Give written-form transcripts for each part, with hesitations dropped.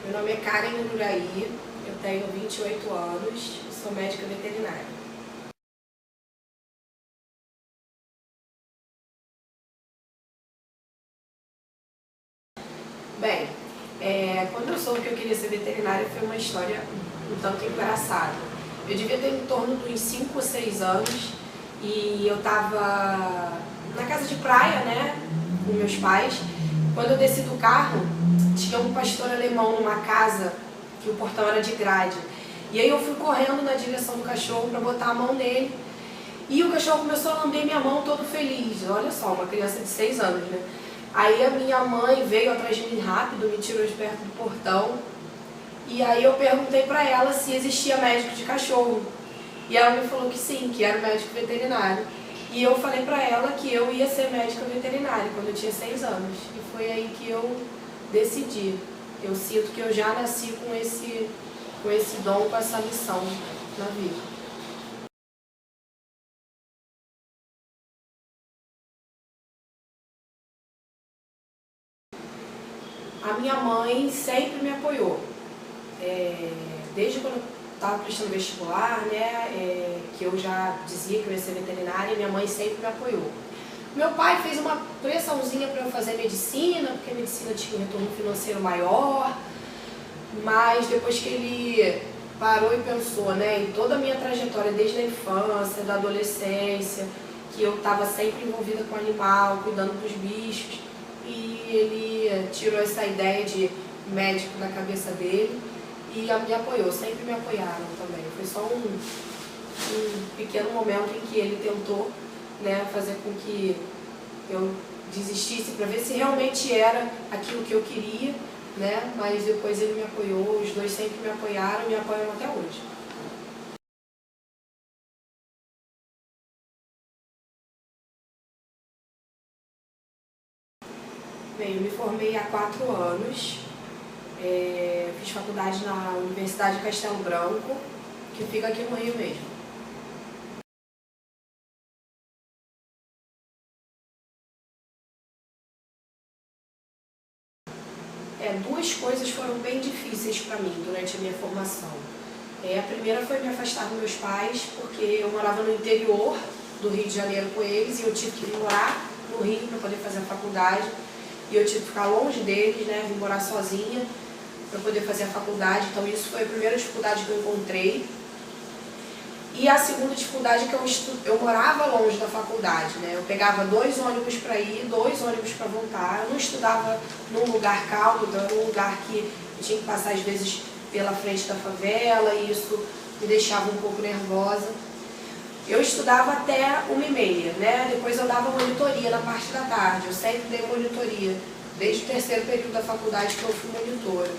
Meu nome é Karen Ururaí, eu tenho 28 anos e sou médica veterinária. Bem, quando eu soube que eu queria ser veterinária foi uma história um tanto engraçada. Eu devia ter em torno de uns 5 ou 6 anos e eu estava na casa de praia, né, com meus pais. Quando eu desci do carro, tinha um pastor alemão numa casa que o portão era de grade. E aí eu fui correndo na direção do cachorro para botar a mão nele. E o cachorro começou a lamber minha mão todo feliz. Olha só, uma criança de 6 anos, né? Aí a minha mãe veio atrás de mim rápido, me tirou de perto do portão. E aí eu perguntei para ela se existia médico de cachorro. E ela me falou que sim, que era médico veterinário. E eu falei para ela que eu ia ser médica veterinária quando eu tinha 6 anos. E foi aí que eu decidi. Eu sinto que eu já nasci com esse dom, com essa missão na vida. A minha mãe sempre me apoiou. Desde quando eu estava prestando vestibular, né, que eu já dizia que eu ia ser veterinária, minha mãe sempre me apoiou. Meu pai fez uma pressãozinha para eu fazer medicina, porque a medicina tinha um retorno financeiro maior, mas depois que ele parou e pensou, né, em toda a minha trajetória, desde a infância, da adolescência, que eu estava sempre envolvida com animal, cuidando dos bichos, e ele tirou essa ideia de médico da cabeça dele e me apoiou, sempre me apoiaram também. Foi só um pequeno momento em que ele tentou, né, fazer com que eu desistisse para ver se realmente era aquilo que eu queria, né, mas depois ele me apoiou, os dois sempre me apoiaram e me apoiam até hoje. Bem, eu me formei há 4 anos, fiz faculdade na Universidade de Castelo Branco, que fica aqui no Rio mesmo. Duas coisas foram bem difíceis para mim durante a minha formação. A primeira foi me afastar dos meus pais, porque eu morava no interior do Rio de Janeiro com eles e eu tive que vir morar no Rio para poder fazer a faculdade. E eu tive que ficar longe deles, né, vim morar sozinha para poder fazer a faculdade. Então isso foi a primeira dificuldade que eu encontrei. E a segunda dificuldade é que eu morava longe da faculdade, né? Eu pegava 2 ônibus para ir, 2 ônibus para voltar. Eu não estudava num lugar calmo, então era um lugar que eu tinha que passar às vezes pela frente da favela e isso me deixava um pouco nervosa. Eu estudava até 1h30, né? Depois eu dava monitoria na parte da tarde. Eu sempre dei monitoria, desde o 3º período da faculdade que eu fui monitora.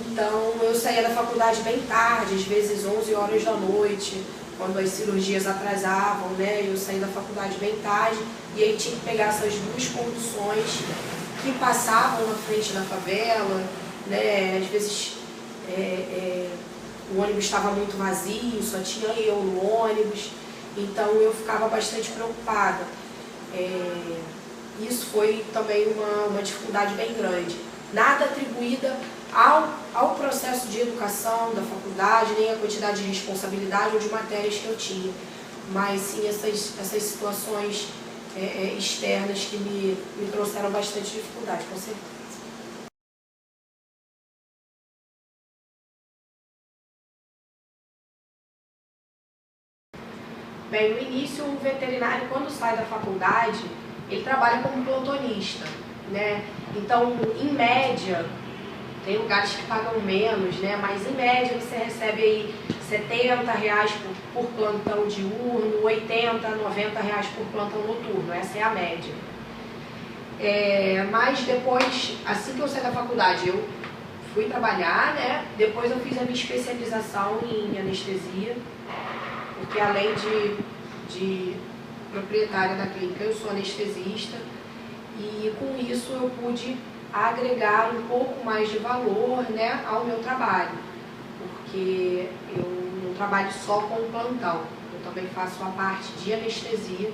Então, eu saía da faculdade bem tarde, às vezes 11 horas da noite, quando as cirurgias atrasavam, né? Eu saía da faculdade bem tarde e aí tinha que pegar essas 2 conduções que passavam na frente da favela, né? Às vezes o ônibus estava muito vazio, só tinha eu no ônibus, então eu ficava bastante preocupada. Isso foi também uma dificuldade bem grande. Nada atribuída ao processo de educação da faculdade, nem a quantidade de responsabilidade ou de matérias que eu tinha, mas sim essas situações externas que me trouxeram bastante dificuldade, com certeza. Bem, no início, o veterinário, quando sai da faculdade, ele trabalha como plantonista, né? Então, em média, tem lugares que pagam menos, né? Mas em média você recebe aí R$ 70 por plantão diurno, R$ 80, R$ 90 por plantão noturno, essa é a média. Mas depois, assim que eu saí da faculdade, eu fui trabalhar, né? Depois eu fiz a minha especialização em anestesia, porque além de proprietária da clínica, eu sou anestesista e com isso eu pude agregar um pouco mais de valor, né, ao meu trabalho, porque eu não trabalho só com o plantão, eu também faço a parte de anestesia,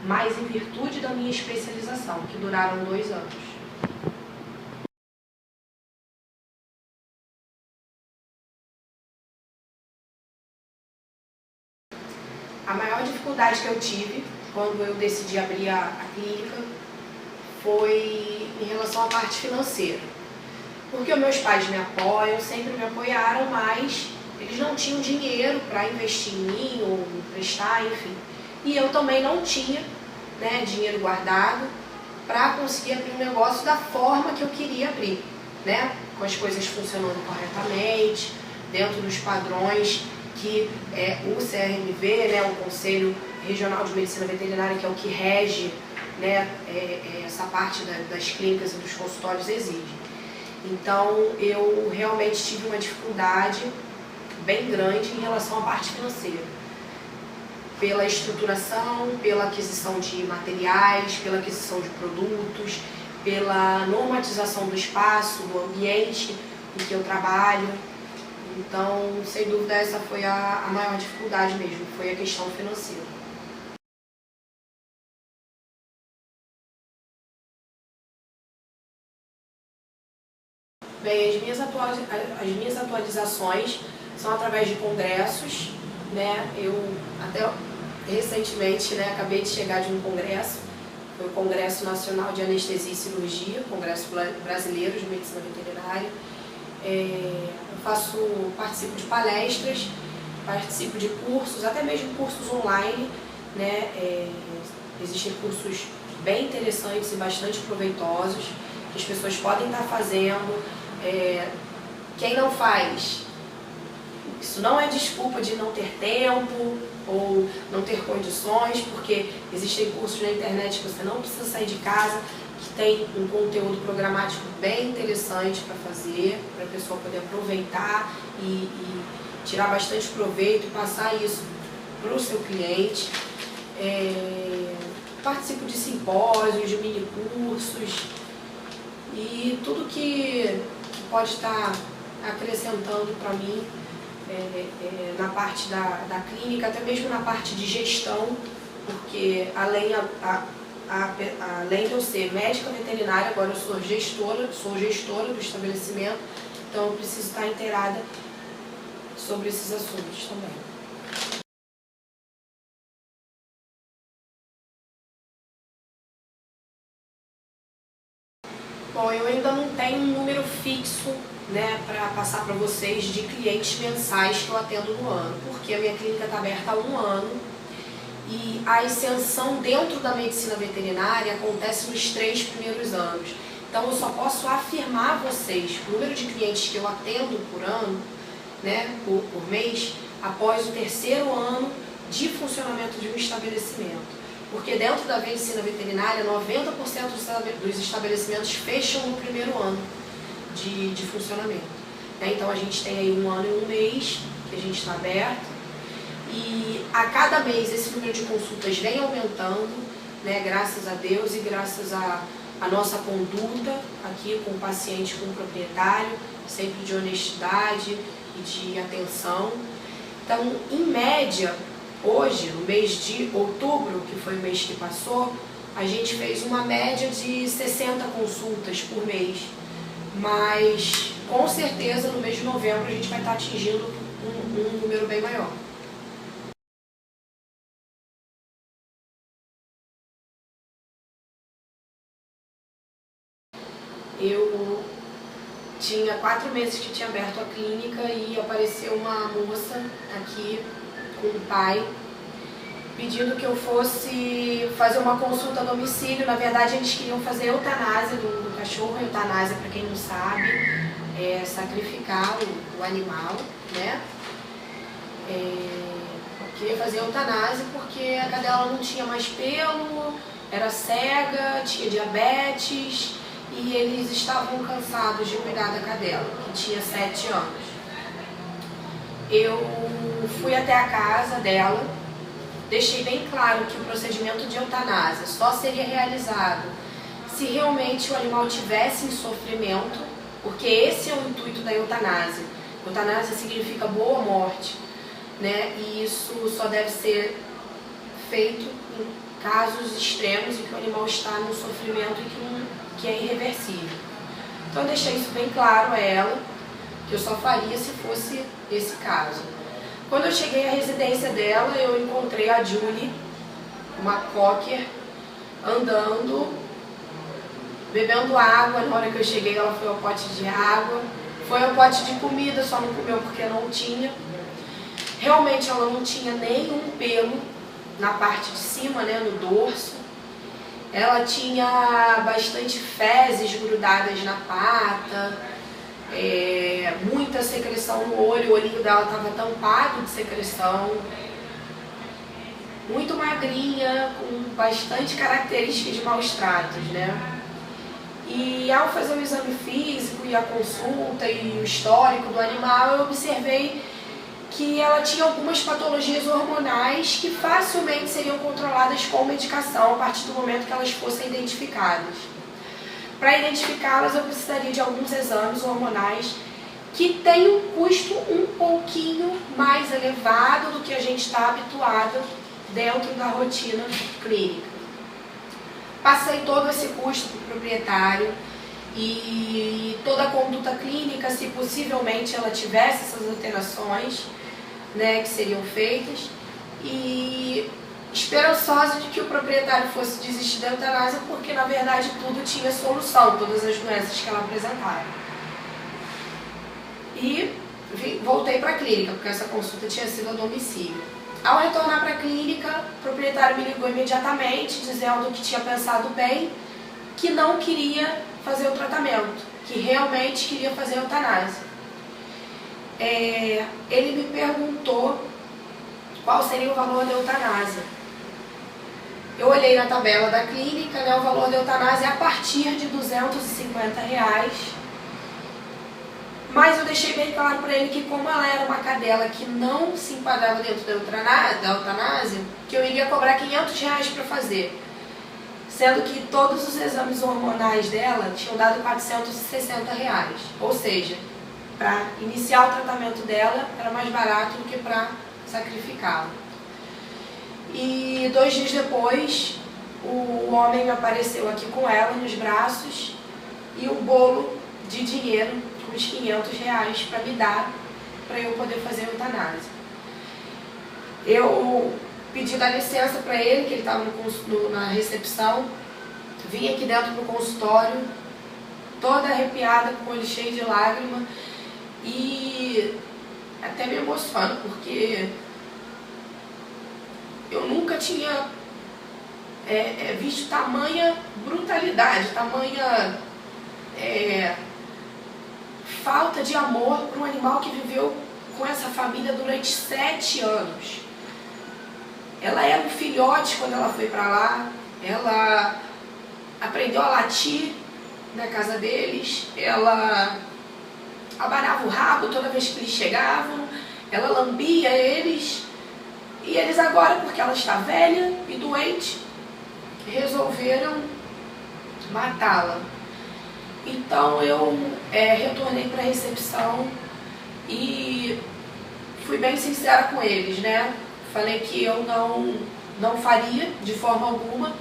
mas em virtude da minha especialização, que duraram 2 anos. maior dificuldade que eu tive quando eu decidi abrir a clínica foi em relação à parte financeira. Porque os meus pais me apoiam, sempre me apoiaram, mas eles não tinham dinheiro para investir em mim ou me emprestar, enfim. E eu também não tinha, né, dinheiro guardado para conseguir abrir um negócio da forma que eu queria abrir, né, com as coisas funcionando corretamente, dentro dos padrões que o CRMV, né, o Conselho Regional de Medicina Veterinária, que é o que rege, né, essa parte das clínicas e dos consultórios, exige. Então, eu realmente tive uma dificuldade bem grande em relação à parte financeira. Pela estruturação, pela aquisição de materiais, pela aquisição de produtos, pela normatização do espaço, do ambiente em que eu trabalho. Então, sem dúvida, essa foi a maior dificuldade mesmo, foi a questão financeira. Bem, as minhas atualizações são através de congressos, né? Eu até recentemente, né, acabei de chegar de um congresso, foi o Congresso Nacional de Anestesia e Cirurgia, Congresso Brasileiro de Medicina Veterinária. Eu participo de palestras, participo de cursos, até mesmo cursos online, né? Existem cursos bem interessantes e bastante proveitosos que as pessoas podem estar fazendo. Quem não faz, isso não é desculpa de não ter tempo ou não ter condições, porque existem cursos na internet que você não precisa sair de casa, que tem um conteúdo programático bem interessante para fazer, para a pessoa poder aproveitar e tirar bastante proveito e passar isso para o seu cliente. Participo de simpósios, de mini cursos e tudo que pode estar acrescentando para mim na parte da clínica, até mesmo na parte de gestão, porque além de eu ser médica veterinária, agora eu sou gestora do estabelecimento, então eu preciso estar inteirada sobre esses assuntos também. Bom, eu ainda não tenho um número fixo, né, para passar para vocês de clientes mensais que eu atendo no ano, porque a minha clínica está aberta há 1 ano e a ascensão dentro da medicina veterinária acontece nos 3 primeiros anos. Então eu só posso afirmar a vocês o número de clientes que eu atendo por ano, né, por mês, após o 3º ano de funcionamento de um estabelecimento. Porque dentro da medicina veterinária, 90% dos estabelecimentos fecham no 1º ano de funcionamento. Então a gente tem aí 1 ano e 1 mês que a gente está aberto e a cada mês esse número de consultas vem aumentando, né, graças a Deus e graças à nossa conduta aqui com o paciente, com o proprietário, sempre de honestidade e de atenção. Então, em média, hoje, no mês de outubro, que foi o mês que passou, a gente fez uma média de 60 consultas por mês, mas com certeza no mês de novembro a gente vai estar atingindo um número bem maior. Eu tinha 4 meses que tinha aberto a clínica e apareceu uma moça aqui com o pai pedindo que eu fosse fazer uma consulta a domicílio. Na verdade, eles queriam fazer eutanásia do cachorro. Eutanásia, para quem não sabe, é sacrificar o animal, né? Queria fazer eutanásia porque a cadela não tinha mais pelo, era cega, tinha diabetes e eles estavam cansados de cuidar da cadela, que tinha 7 anos. Eu fui até a casa dela, deixei bem claro que o procedimento de eutanásia só seria realizado se realmente o animal tivesse em sofrimento, porque esse é o intuito da eutanásia. Eutanásia significa boa morte, né? E isso só deve ser feito em casos extremos em que o animal está num sofrimento que é irreversível. Então eu deixei isso bem claro a ela, que eu só faria se fosse esse caso. Quando eu cheguei à residência dela, eu encontrei a Julie, uma cocker, andando, bebendo água. Na hora que eu cheguei, ela foi ao pote de água, foi ao pote de comida, só não comeu porque não tinha. Realmente ela não tinha nenhum pelo na parte de cima, né, no dorso. Ela tinha bastante fezes grudadas na pata, muita secreção no olho, o olhinho dela estava tampado de secreção. Muito magrinha, com bastante características de maus tratos, né? E ao fazer o exame físico e a consulta e o histórico do animal, eu observei que ela tinha algumas patologias hormonais que facilmente seriam controladas com medicação a partir do momento que elas fossem identificadas. Para identificá-las, eu precisaria de alguns exames hormonais que têm um custo um pouquinho mais elevado do que a gente está habituado dentro da rotina clínica. Passei todo esse custo para o proprietário e toda a conduta clínica, se possivelmente ela tivesse essas alterações, né, que seriam feitas, e esperançosa de que o proprietário fosse desistir da eutanásia, porque na verdade tudo tinha solução, todas as doenças que ela apresentava. E voltei para a clínica, porque essa consulta tinha sido a domicílio. Ao retornar para a clínica, o proprietário me ligou imediatamente, dizendo que tinha pensado bem, que não queria fazer o tratamento, que realmente queria fazer a eutanásia. Ele me perguntou qual seria o valor da eutanásia. Eu olhei na tabela da clínica, né, o valor da eutanásia é a partir de R$250, mas eu deixei bem claro para ele que como ela era uma cadela que não se enquadrava dentro da eutanásia, que eu iria cobrar R$500 para fazer, sendo que todos os exames hormonais dela tinham dado R$460, ou seja, para iniciar o tratamento dela era mais barato do que para sacrificá-la. E 2 dias depois, o homem me apareceu aqui com ela nos braços e um bolo de dinheiro, uns R$500 para me dar, para eu poder fazer a eutanásia. Eu pedi da licença para ele, que ele estava na recepção, vim aqui dentro do consultório, toda arrepiada, com o olho cheio de lágrima, e até me emociono, porque eu nunca tinha visto tamanha brutalidade, tamanha falta de amor para um animal que viveu com essa família durante 7 anos. Ela era um filhote quando ela foi para lá, ela aprendeu a latir na casa deles, ela abanava o rabo toda vez que eles chegavam, ela lambia eles, e eles agora, porque ela está velha e doente, resolveram matá-la. Então eu retornei para a recepção e fui bem sincera com eles, né? Falei que eu não faria de forma alguma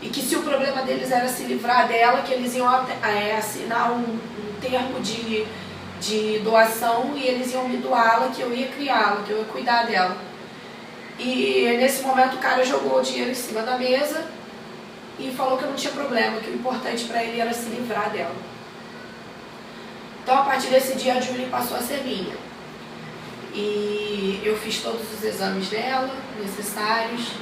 e que se o problema deles era se livrar dela, que eles iam assinar um termo de doação e eles iam me doá-la, que eu ia criá-la, que eu ia cuidar dela. E nesse momento o cara jogou o dinheiro em cima da mesa e falou que não tinha problema, que o importante para ele era se livrar dela. Então a partir desse dia a Julie passou a ser minha. E eu fiz todos os exames dela necessários,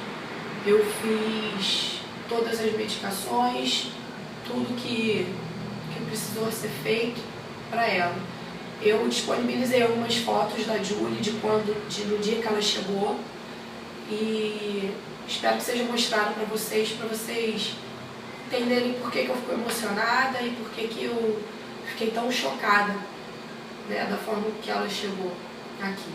eu fiz todas as medicações, tudo que precisou ser feito para ela. Eu disponibilizei algumas fotos da Julie no dia que ela chegou e espero que seja mostrado para vocês entenderem por que eu fico emocionada e por que eu fiquei tão chocada, né, da forma que ela chegou aqui.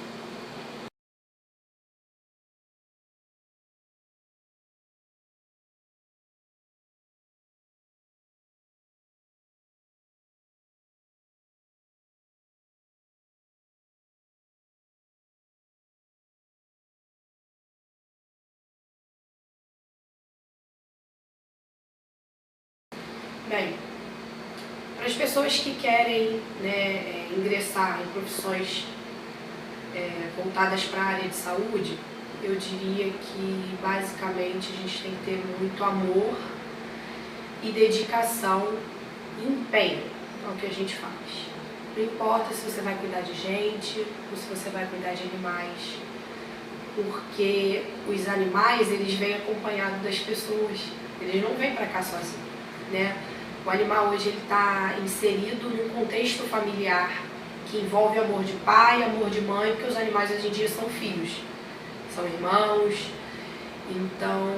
Bem, para as pessoas que querem, né, ingressar em profissões voltadas para a área de saúde, eu diria que basicamente a gente tem que ter muito amor e dedicação e empenho ao que a gente faz. Não importa se você vai cuidar de gente ou se você vai cuidar de animais, porque os animais, eles vêm acompanhados das pessoas, eles não vêm para cá sozinhos, né? O animal hoje ele está inserido num contexto familiar que envolve amor de pai, amor de mãe, porque os animais hoje em dia são filhos, são irmãos. Então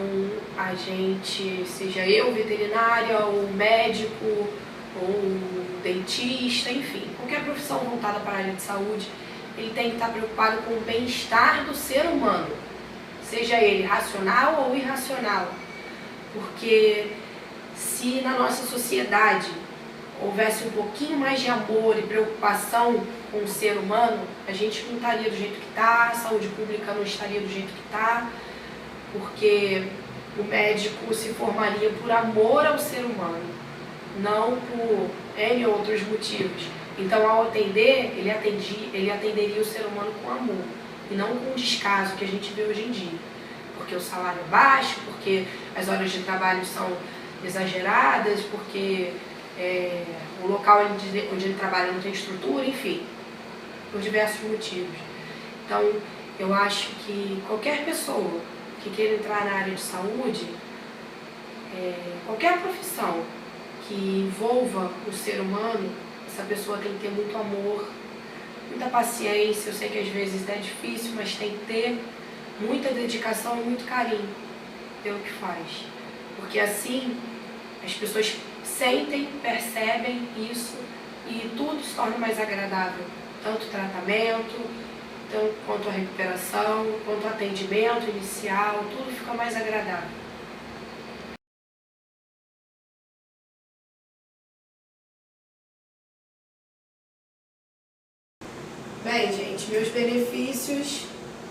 a gente, seja eu veterinária, ou médico, ou dentista, enfim, qualquer profissão voltada para a área de saúde, ele tem que estar preocupado com o bem-estar do ser humano, seja ele racional ou irracional, porque se na nossa sociedade houvesse um pouquinho mais de amor e preocupação com o ser humano, a gente não estaria do jeito que está, a saúde pública não estaria do jeito que está, porque o médico se formaria por amor ao ser humano, não por N outros motivos. Então, ao atender, ele atenderia o ser humano com amor, e não com descaso que a gente vê hoje em dia. Porque o salário é baixo, porque as horas de trabalho são exageradas, porque o local onde ele trabalha não tem estrutura, enfim, por diversos motivos. Então, eu acho que qualquer pessoa que queira entrar na área de saúde, qualquer profissão que envolva o ser humano, essa pessoa tem que ter muito amor, muita paciência. Eu sei que às vezes é difícil, mas tem que ter muita dedicação e muito carinho pelo que faz. Porque assim as pessoas sentem, percebem isso e tudo se torna mais agradável. Tanto o tratamento, quanto a recuperação, quanto o atendimento inicial, tudo fica mais agradável. Bem, gente, meus benefícios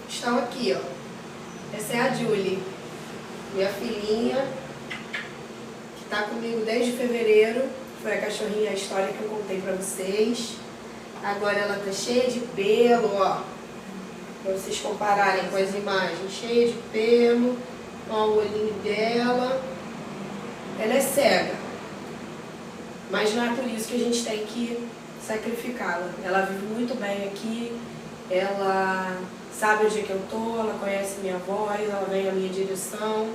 estão aqui, ó. Essa é a Julie, minha filhinha, que está comigo desde fevereiro. Foi a cachorrinha, a história que eu contei pra vocês. Agora ela tá cheia de pelo, ó. Pra vocês compararem com as imagens. Cheia de pelo. Ó, o olhinho dela. Ela é cega. Mas não é por isso que a gente tem que sacrificá-la. Ela vive muito bem aqui, ela sabe onde é que eu tô, ela conhece minha voz, ela vem na minha direção,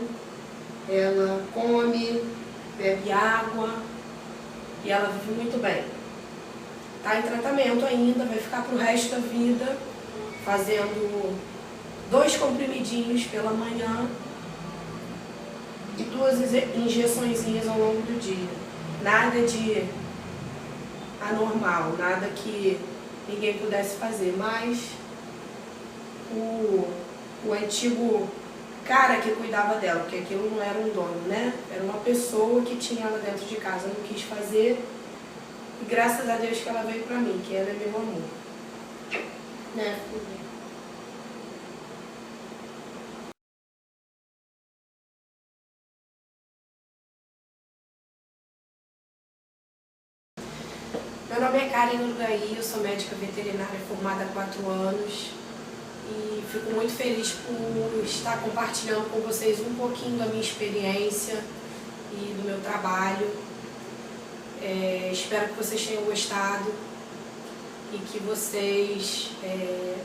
ela come, bebe água e ela vive muito bem. Tá em tratamento ainda, vai ficar pro resto da vida fazendo 2 comprimidinhos pela manhã e 2 injeçõezinhas ao longo do dia. Nada de anormal, nada que ninguém pudesse fazer, mas o antigo cara que cuidava dela, porque aquilo não era um dono, né? Era uma pessoa que tinha ela dentro de casa, não quis fazer, e graças a Deus que ela veio pra mim, que ela é meu amor. Né? Meu nome é Karen Urgaí, eu sou médica veterinária formada há 4 anos e fico muito feliz por estar compartilhando com vocês um pouquinho da minha experiência e do meu trabalho. Espero que vocês tenham gostado e que vocês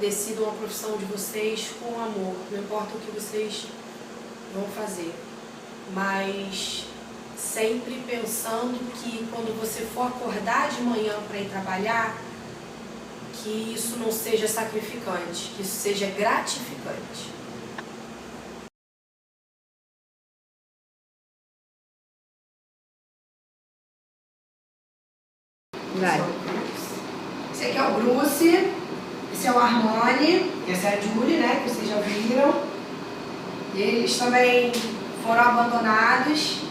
decidam a profissão de vocês com amor, não importa o que vocês vão fazer, mas sempre pensando que quando você for acordar de manhã para ir trabalhar, que isso não seja sacrificante, que isso seja gratificante. Vai. Esse aqui é o Bruce, esse é o Armani, essa é a Julie, né, que vocês já viram. Eles também foram abandonados.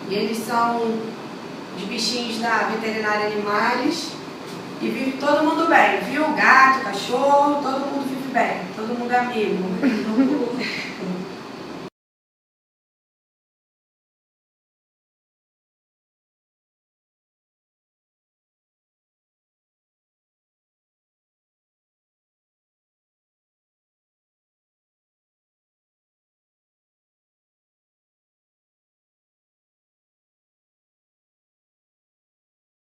E eles são os bichinhos da veterinária Animales. E vive todo mundo bem, viu? Gato, cachorro, todo mundo vive bem. Todo mundo é amigo.